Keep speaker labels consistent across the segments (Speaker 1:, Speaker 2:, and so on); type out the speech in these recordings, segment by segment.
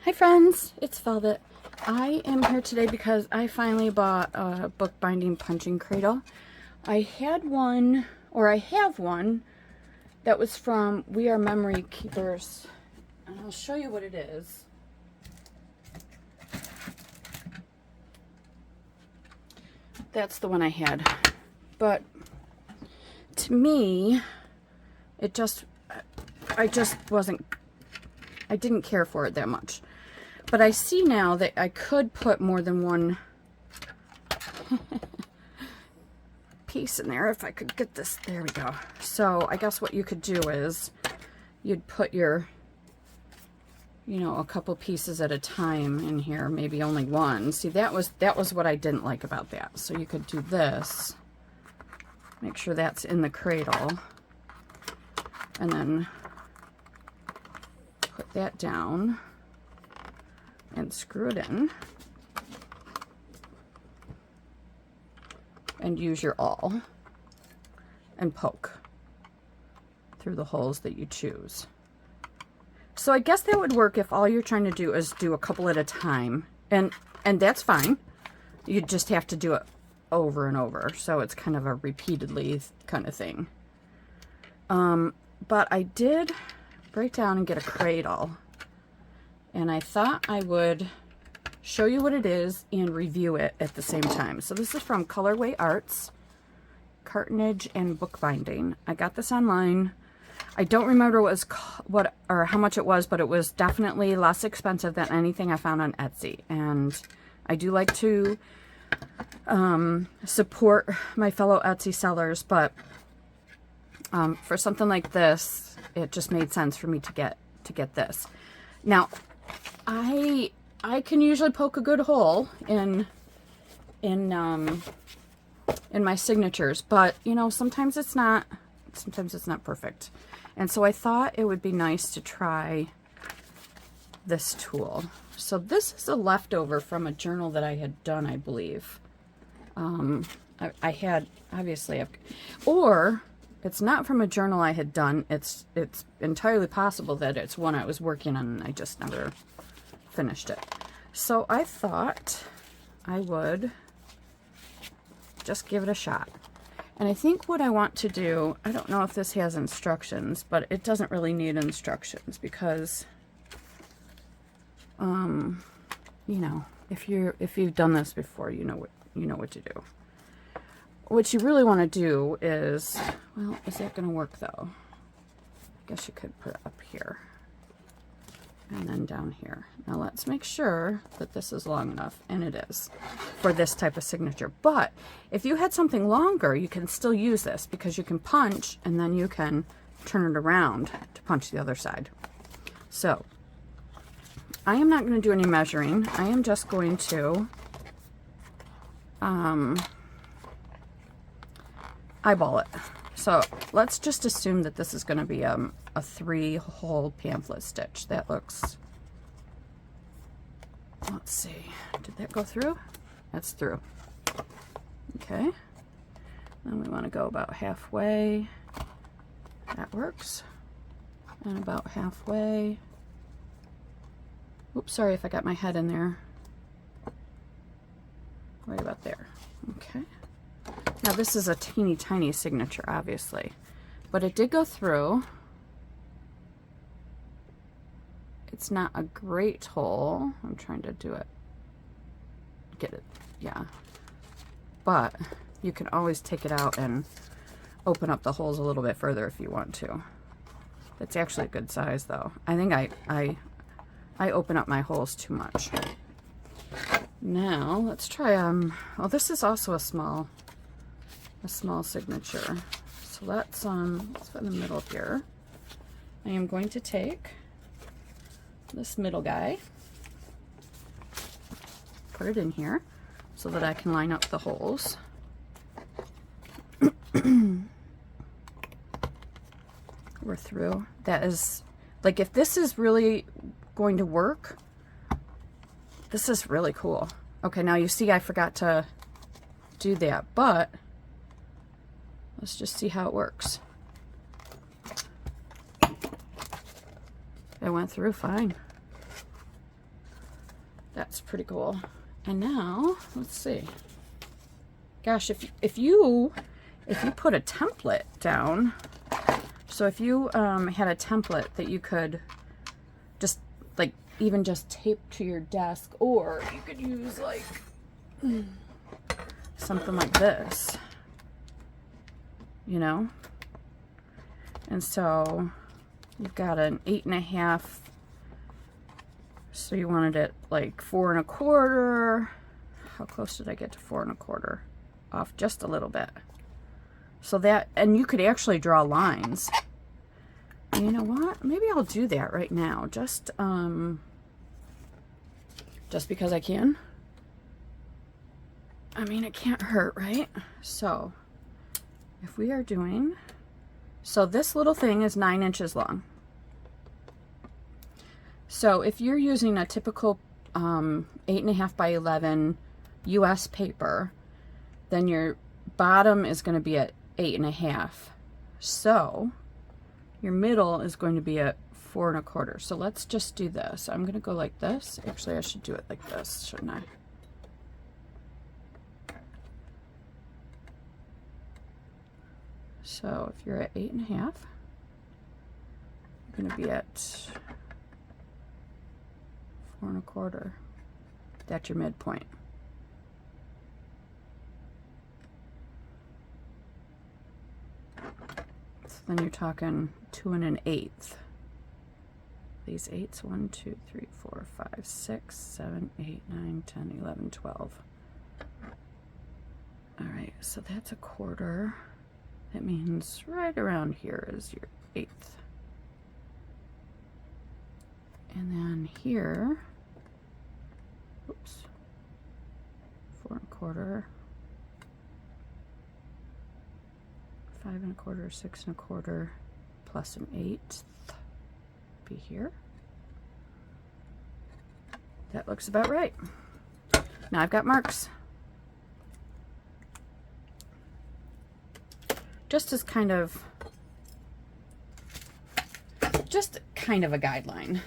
Speaker 1: Hi friends, it's Velvet. I am here today because I finally bought a bookbinding punching cradle. I had one, or I have one, that was from We Are Memory Keepers, and I'll show you what it is. That's the one I had, but to me, I didn't care for it that much. But I see now that I could put more than one piece in there if I could get this. There we go. So I guess what you could do is you'd put your, a couple pieces at a time in here, maybe only one. See, that was what I didn't like about that. So you could do this, make sure that's in the cradle, and then put that down and screw it in and use your awl and poke through the holes that you choose. So I guess that would work if all you're trying to do is do a couple at a time, and that's fine. You just have to do it over and over, so it's kind of a repeatedly kind of thing. But I did break down and get a cradle, and I thought I would show you what it is and review it at the same time. So this is from Colorway Arts, Cartonnage and Bookbinding. I got this online. I don't remember what or how much it was, but it was definitely less expensive than anything I found on Etsy. And I do like to support my fellow Etsy sellers, but for something like this, it just made sense for me to get this. Now, I can usually poke a good hole in my signatures, but sometimes it's not perfect. And so I thought it would be nice to try this tool. So this is a leftover from a journal that I had done, I believe. I had, obviously, or it's not from a journal I had done. It's entirely possible that it's one I was working on and I just never finished it. So I thought I would just give it a shot. And I think what I want to do, I don't know if this has instructions, but it doesn't really need instructions because, if you've done this before, you know what to do. What you really want to do is, well, is that going to work though? I guess you could put it up here and then down here. Now let's make sure that this is long enough, and it is for this type of signature. But if you had something longer, you can still use this because you can punch and then you can turn it around to punch the other side. So I am not going to do any measuring. I am just going to eyeball it. So let's just assume that this is going to be a 3-hole pamphlet stitch. That looks, let's see, did that go through? That's through. Okay, then we want to go about halfway. That works. And about halfway. Oops, sorry if I got my head in there. Right about there. Okay. Now this is a teeny tiny signature, obviously, but it did go through. It's not a great hole. I'm trying to get it, yeah. But you can always take it out and open up the holes a little bit further if you want to. It's actually a good size though. I think I open up my holes too much. Now let's try, oh, this is also a small signature. So let's put in the middle here. I am going to take this middle guy, put it in here so that I can line up the holes. We're through. That is, like, if this is really going to work, this is really cool. Okay, now you see I forgot to do that, but let's just see how it works. It went through fine. That's pretty cool. And now, let's see. Gosh, if you put a template down, so if you had a template that you could just like even just tape to your desk, or you could use like something like this, you know? And so you've got an 8.5. So you wanted it like 4 1/4. How close did I get to 4 1/4? Off just a little bit. So that, and you could actually draw lines. And you know what? Maybe I'll do that right now. Just because I can. I mean, it can't hurt, right? So if we are doing, so this little thing is 9 inches long. So if you're using a typical 8.5 by 11 US paper, then your bottom is going to be at 8.5. So your middle is going to be at 4 1/4. So let's just do this. I'm going to go like this. Actually, I should do it like this, shouldn't I? So if you're at 8.5, you're going to be at 4 1/4. That's your midpoint. So then you're talking 2 1/8. These 8s, 1, 2, 3, 4, 5, 6, 7, 8, 9, 10, 11, 12. All right, so that's 1/4. That means right around here is your 1/8. And then here, oops, 4 1/4, 5 1/4, 6 1/4, plus an 1/8 be here. That looks about right. Now I've got marks. Just as kind of a guideline.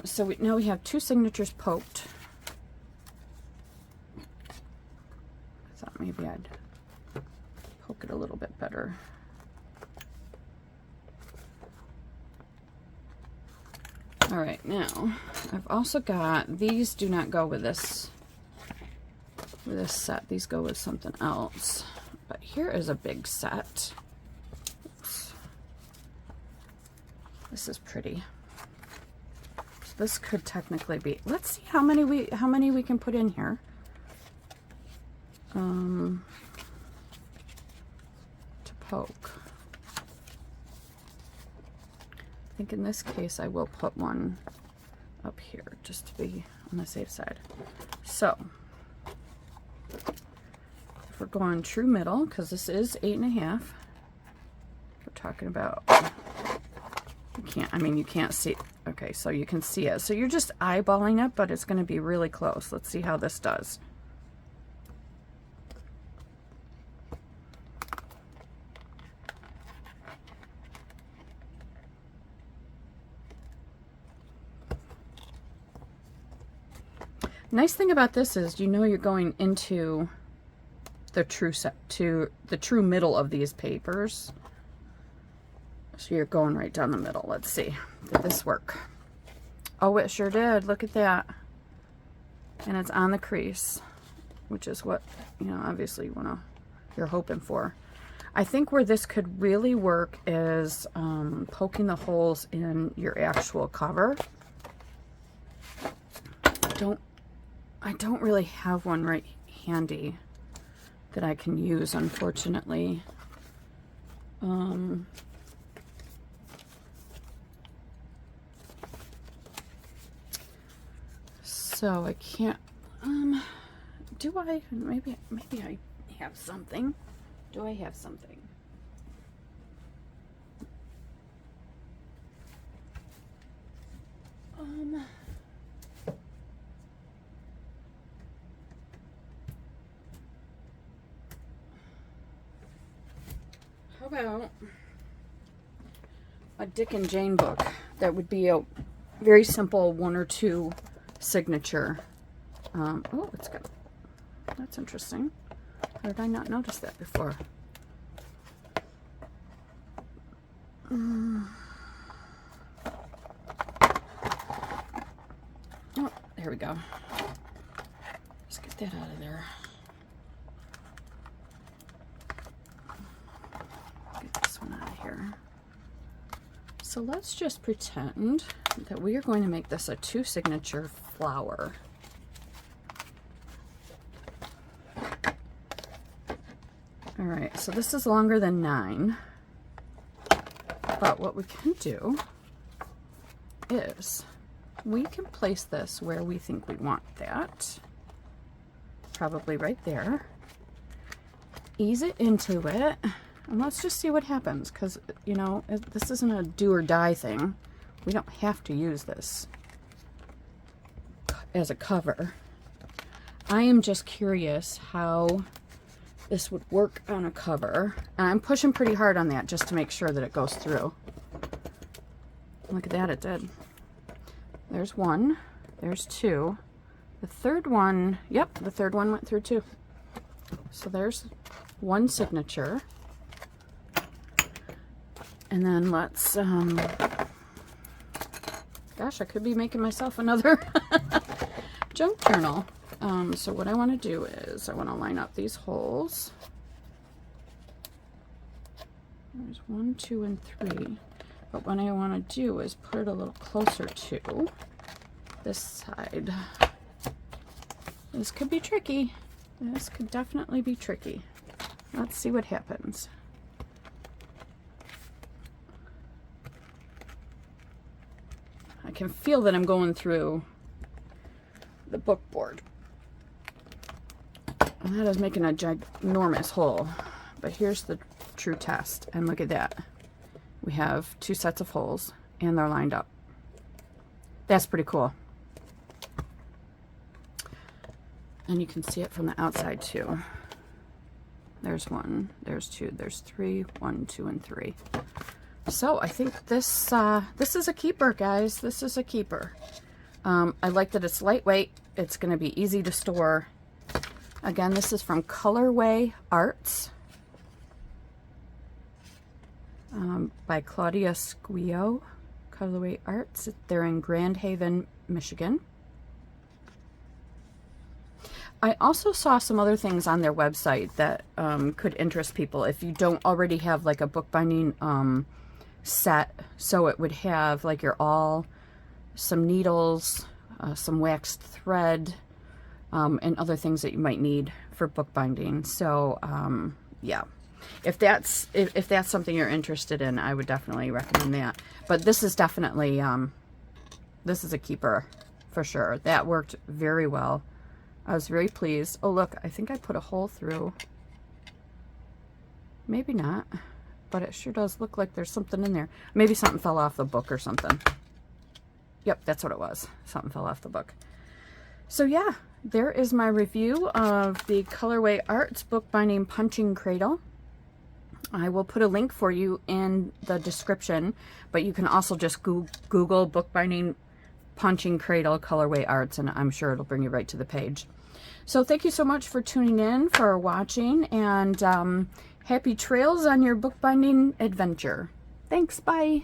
Speaker 1: So now we have 2 signatures poked. I thought maybe I'd poke it a little bit better. All right, now I've also got, these do not go with this set. These go with something else. But here is a big set. Oops. This is pretty. So this could technically be, let's see how many we can put in here. To poke. I think in this case I will put one up here just to be on the safe side. So if we're going true middle, because this is 8.5, we're talking about, you can't see, okay, so you can see it. So you're just eyeballing it, but it's going to be really close. Let's see how this does. Nice thing about this is you're going into the true set to the true middle of these papers. So you're going right down the middle. Let's see. Did this work? Oh, it sure did. Look at that. And it's on the crease, which is what, obviously you're hoping for. I think where this could really work is poking the holes in your actual cover. I don't really have one right handy that I can use, unfortunately. So I can't, do I? Maybe I have something. Do I have something? How about a Dick and Jane book? That would be a very simple 1 or 2 signature Oh, it's good. That's interesting. How did I not notice that before? Oh, there we go. Let's get that out of there. Get this one out of here. So let's just pretend that we are going to make this a 2 signature flower. All right, so this is longer than 9, but what we can do is we can place this where we think we want that, probably right there, ease it into it, and let's just see what happens, because, you know, this isn't a do or die thing. We don't have to use this as a cover. I am just curious how this would work on a cover, and I'm pushing pretty hard on that just to make sure that it goes through. Look at that, it did. There's 1, there's 2, the third one, yep, the third one went through too. So there's 1 signature, and then let's gosh, I could be making myself another junk journal. So what I want to do is I want to line up these holes. There's 1, 2, and 3. But what I want to do is put it a little closer to this side. This could be tricky. This could definitely be tricky. Let's see what happens. I can feel that I'm going through the book board. And that is making a ginormous hole. But here's the true test. And look at that. We have 2 sets of holes and they're lined up. That's pretty cool. And you can see it from the outside too. There's 1, there's 2, there's 3, 1, 2, and 3. So I think this is a keeper, guys. This is a keeper. I like that it's lightweight. It's going to be easy to store. Again, this is from Colorway Arts by Claudia Squio. Colorway Arts. They're in Grand Haven, Michigan. I also saw some other things on their website that could interest people if you don't already have like a bookbinding set. So it would have like your awl, some needles, some waxed thread, and other things that you might need for bookbinding. So yeah, if that's something you're interested in, I would definitely recommend that. But this is definitely this is a keeper for sure. That worked very well. I was very pleased. Oh look, I think I put a hole through. Maybe not, but it sure does look like there's something in there. Maybe something fell off the book or something. Yep, that's what it was. Something fell off the book. So yeah, there is my review of the Colorway Arts Bookbinding Punching Cradle. I will put a link for you in the description, but you can also just Google Bookbinding Punching Cradle Colorway Arts, and I'm sure it'll bring you right to the page. So thank you so much for tuning in, for watching, and happy trails on your bookbinding adventure. Thanks, bye.